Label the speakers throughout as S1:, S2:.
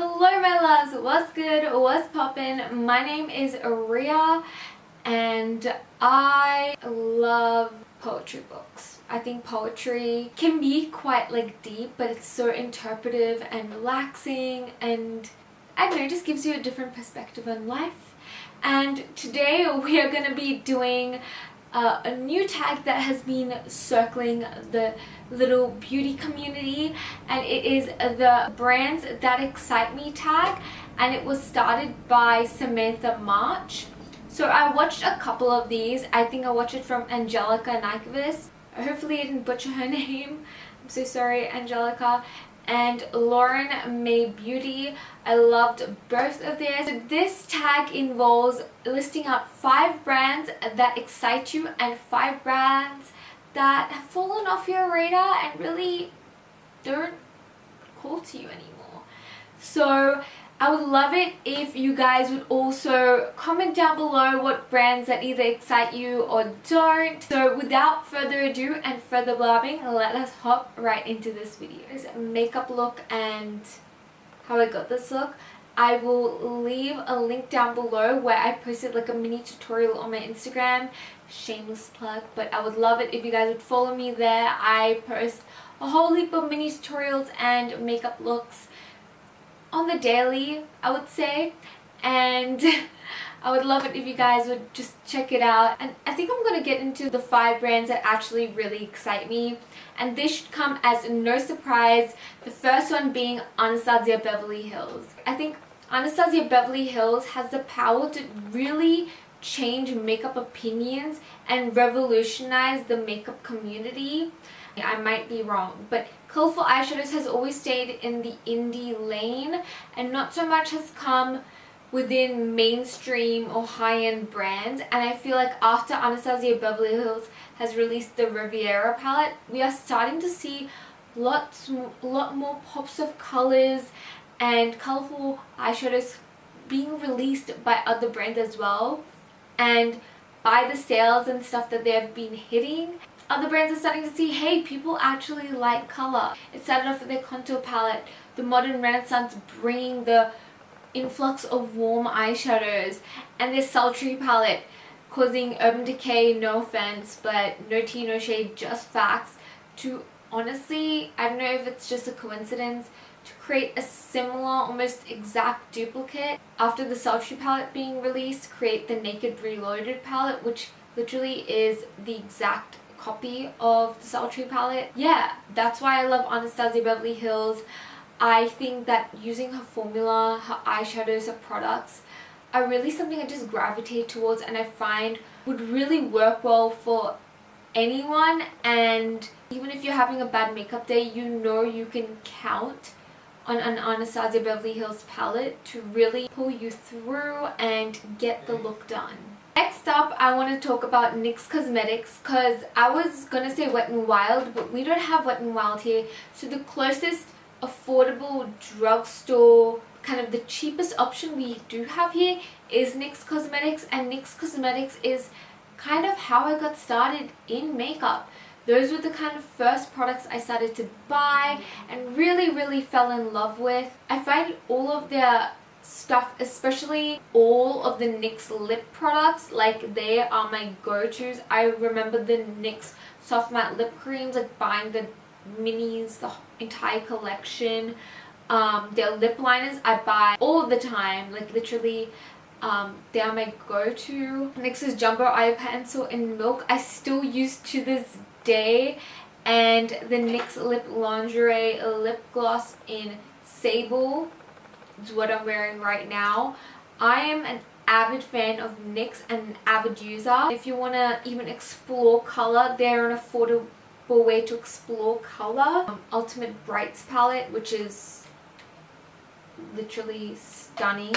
S1: Hello my loves, what's good, what's poppin'? My name is Rhea and I love poetry books. I think poetry can be quite deep, but it's so interpretive and relaxing, and I don't know, it just gives you a different perspective on life. And today we are going to be doing a new tag that has been circling the little beauty community, and it is the brands that excite me tag, and it was started by Samantha March. So I watched a couple of these. I think I watched it from Angelica Nyquist. Hopefully I didn't butcher her name. I'm so sorry, Angelica. And Lauren May Beauty. I loved both of theirs. So this tag involves listing out 5 brands that excite you and 5 brands that have fallen off your radar and really don't call to you anymore. So I would love it if you guys would also comment down below what brands that either excite you or don't. So without further ado and further blabbing, let us hop right into this video. This makeup look and how I got this look, I will leave a link down below where I posted a mini tutorial on my Instagram. Shameless plug, but I would love it if you guys would follow me there. I post a whole heap of mini tutorials and makeup looks on the daily, I would say, and I would love it if you guys would just check it out. And I think I'm going to get into the 5 brands that actually really excite me, and this should come as no surprise, the first one being Anastasia Beverly Hills. I think Anastasia Beverly Hills has the power to really change makeup opinions and revolutionize the makeup community. I might be wrong, but colorful eyeshadows has always stayed in the indie lane and not so much has come within mainstream or high-end brands. And I feel like after Anastasia Beverly Hills has released the Riviera palette, we are starting to see a lot more pops of colors and colorful eyeshadows being released by other brands as well. And by the sales and stuff that they've been hitting, other brands are starting to see, hey, people actually like color. It started off with their contour palette, the modern renaissance bringing the influx of warm eyeshadows, and their sultry palette causing Urban Decay, no offense, but no tea, no shade, just facts, to honestly, I don't know if it's just a coincidence, to create a similar, almost exact duplicate after the sultry palette being released, create the Naked Reloaded palette, which literally is the exact copy of the sultry palette. Yeah, that's why I love Anastasia Beverly Hills. I think that using her formula, her eyeshadows, her products are really something I just gravitate towards, and I find would really work well for anyone. And even if you're having a bad makeup day, you know you can count on an Anastasia Beverly Hills palette to really pull you through and get the look done. Next up, I want to talk about NYX Cosmetics, because I was going to say Wet n Wild, but we don't have Wet n Wild here. So the closest affordable drugstore, kind of the cheapest option we do have here is NYX Cosmetics, and NYX Cosmetics is kind of how I got started in makeup. Those were the kind of first products I started to buy and really fell in love with. I find all of their stuff, especially all of the NYX lip products, they are my go-tos. I remember the NYX soft matte lip creams, buying the minis, the entire collection. Their lip liners I buy all the time, literally. They are my go-to. NYX's Jumbo Eye Pencil in Milk I still use to this day, and the NYX Lip Lingerie Lip Gloss in Sable is what I'm wearing right now. I am an avid fan of NYX and an avid user. If you want to even explore color, they're an affordable way to explore color. Ultimate Brights palette, which is literally stunning.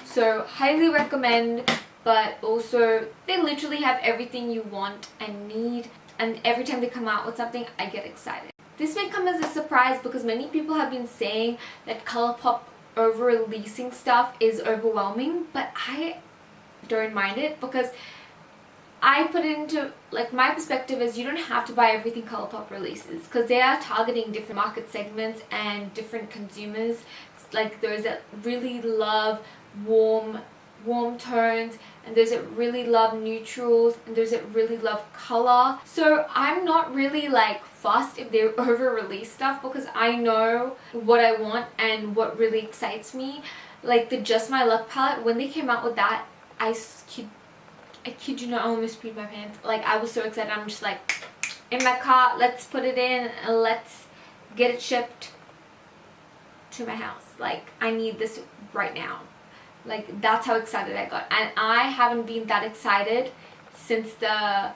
S1: So highly recommend, but also they literally have everything you want and need, and every time they come out with something, I get excited. This may come as a surprise because many people have been saying that ColourPop over-releasing stuff is overwhelming, but I don't mind it because I put it into, my perspective is you don't have to buy everything ColourPop releases because they are targeting different market segments and different consumers. like those that really love warm tones, and those that really love neutrals, and those that really love color. So I'm not really like fussed if they over release stuff, because I know what I want and what really excites me. Like the Just My Luck palette, when they came out with that, I kid you not, I almost peed my pants. Like I was so excited. I'm just like, in my cart, let's put it in and let's get it shipped to my house. Like I need this right now. Like that's how excited I got. And I haven't been that excited since the,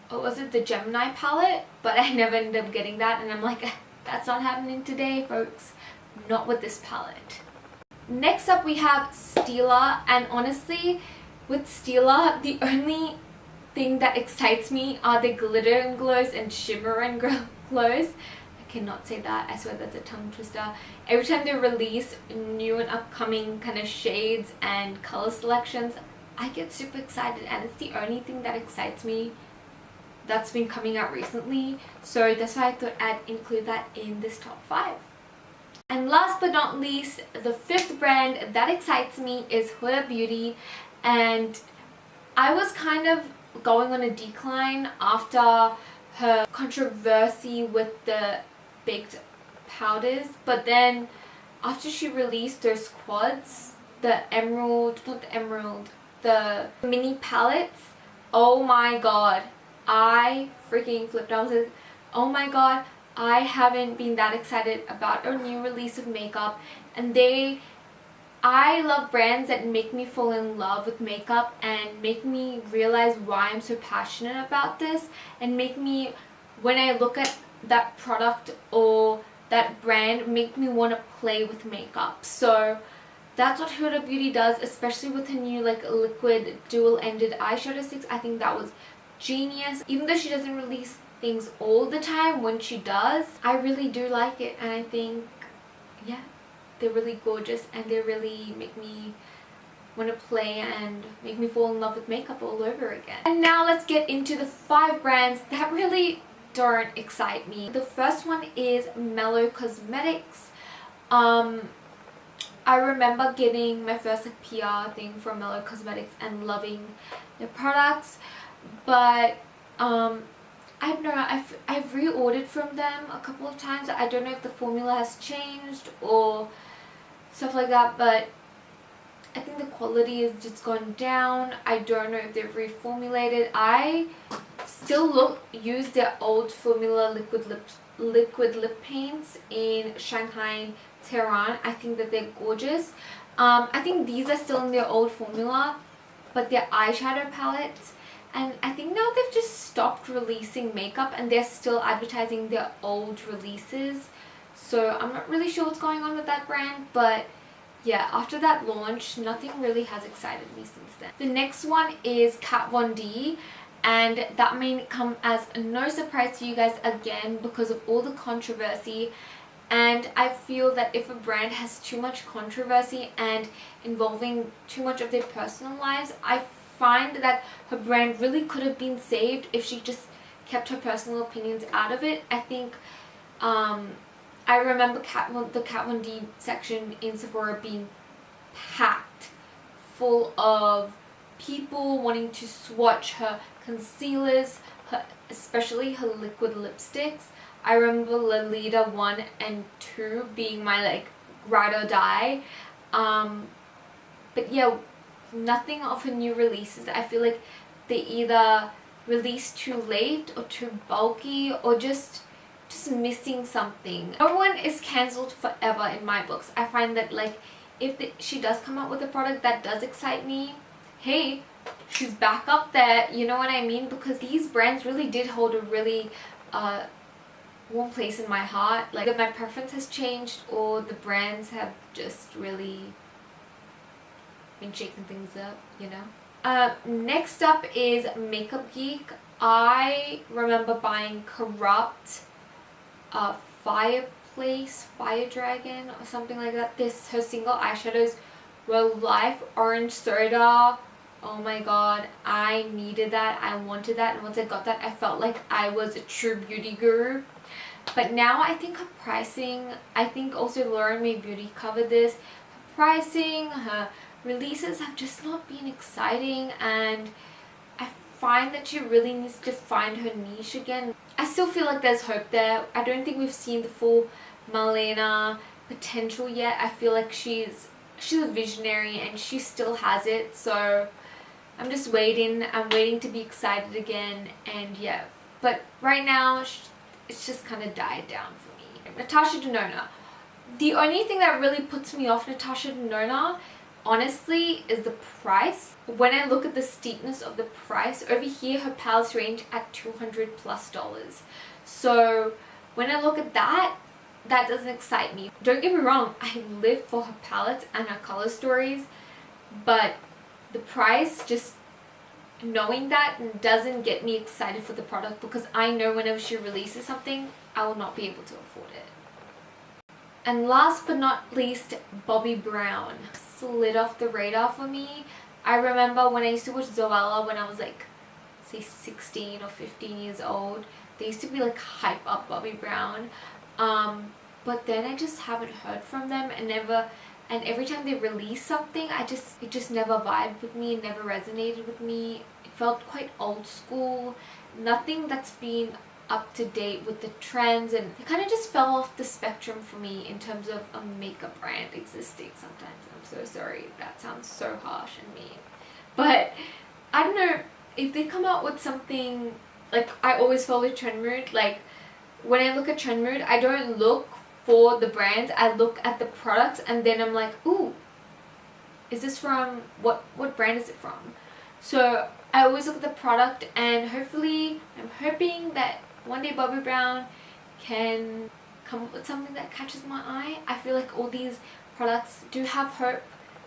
S1: what was it, the Gemini palette, but I never ended up getting that, and I'm like, that's not happening today, folks. Not with this palette. Next up we have Stila, and honestly with Stila the only thing that excites me are the glitter and glows and shimmer and glows. I cannot say that, I swear that's a tongue twister. Every time they release new and upcoming kind of shades and color selections, I get super excited, and it's the only thing that excites me that's been coming out recently. So that's why I thought I'd include that in this top 5. And last but not least, the 5th brand that excites me is Huda Beauty, and I was kind of going on a decline after her controversy with the baked powders, but then after she released those quads, the mini palettes, oh my god, I freaking flipped out. I was like, oh my god, I haven't been that excited about a new release of makeup. And I love brands that make me fall in love with makeup and make me realize why I'm so passionate about this, and make me, when I look at that product or that brand, make me want to play with makeup. So that's what Huda Beauty does, especially with her new like liquid dual-ended eyeshadow sticks. I think that was genius. Even though she doesn't release things all the time, when she does, I really do like it, and I think, yeah, they're really gorgeous, and they really make me want to play and make me fall in love with makeup all over again. And now let's get into the 5 brands that really don't excite me. The first one is Mellow Cosmetics. I remember getting my first like PR thing from Mellow Cosmetics and loving their products, but I don't know, I've reordered from them a couple of times. I don't know if the formula has changed or stuff like that, but I think the quality has just gone down. I don't know if they've reformulated. I still use their old formula liquid lip paints in Shanghai and Tehran. I think that they're gorgeous. I think these are still in their old formula, but their eyeshadow palettes, and I think now they've just stopped releasing makeup and they're still advertising their old releases. So I'm not really sure what's going on with that brand, but yeah, after that launch, nothing really has excited me since then. The next one is Kat Von D, and that may come as no surprise to you guys again because of all the controversy. And I feel that if a brand has too much controversy and involving too much of their personal lives, I find that her brand really could have been saved if she just kept her personal opinions out of it. I think I remember the Kat Von D section in Sephora being packed full of people wanting to swatch her concealers, especially her liquid lipsticks. I remember Lolita 1 and 2 being my like ride or die. But yeah, nothing of her new releases. I feel like they either release too late or too bulky or just missing something. No one is cancelled forever in my books. I find that like if she does come out with a product that does excite me, hey, she's back up there, you know what I mean? Because these brands really did hold a really warm place in my heart. Like if my preference has changed or the brands have just really been shaking things up, you know. Next up is Makeup Geek. I remember buying Corrupt, Fireplace, Fire Dragon or something like that. Her single eyeshadows were Life Orange Soda. Oh my god, I needed that, I wanted that, and once I got that I felt like I was a true beauty guru. But now I think her pricing, I think also Lauren May Beauty covered this, her pricing, her releases have just not been exciting, and I find that she really needs to find her niche again. I still feel like there's hope there. I don't think we've seen the full Marlena potential yet. I feel like she's a visionary and she still has it, so I'm just waiting. I'm waiting to be excited again, and yeah. But right now it's just kind of died down for me. Natasha Denona. The only thing that really puts me off Natasha Denona, honestly, is the price. When I look at the steepness of the price, over here her palettes range at $200+. So when I look at that, that doesn't excite me. Don't get me wrong, I live for her palettes and her color stories, but the price, just knowing that, doesn't get me excited for the product, because I know whenever she releases something, I will not be able to afford it. And last but not least, Bobbi Brown slid off the radar for me. I remember when I used to watch Zoella when I was like, say 16 or 15 years old, they used to be like hype up Bobbi Brown. But then I just haven't heard from them, and every time they release something, it just never vibed with me, it never resonated with me. It felt quite old school, nothing that's been up to date with the trends, and it kind of just fell off the spectrum for me in terms of a makeup brand existing sometimes. I'm so sorry, that sounds so harsh and mean. But I don't know, if they come out with something, like, I always follow Trend Mood. Like, when I look at Trend Mood, I don't look for the brands, I look at the products, and then I'm like, ooh, is this from, what brand is it from? So I always look at the product, and hopefully, I'm hoping that one day Bobbi Brown can come up with something that catches my eye. I feel like all these products do have hope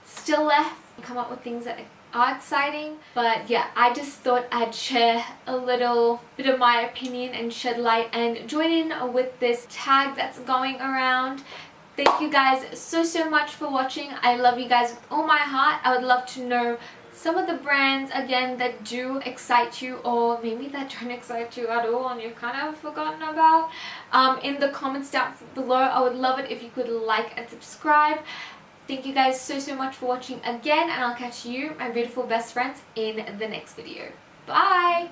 S1: still left, come up with things that are exciting. But yeah, I just thought I'd share a little bit of my opinion and shed light and join in with this tag that's going around. Thank you guys so much for watching. I love you guys with all my heart. I would love to know some of the brands again that do excite you, or maybe that don't excite you at all and you've kind of forgotten about, in the comments down below. I would love it if you could like and subscribe. Thank you guys so much for watching again, and I'll catch you, my beautiful best friends, in the next video. Bye!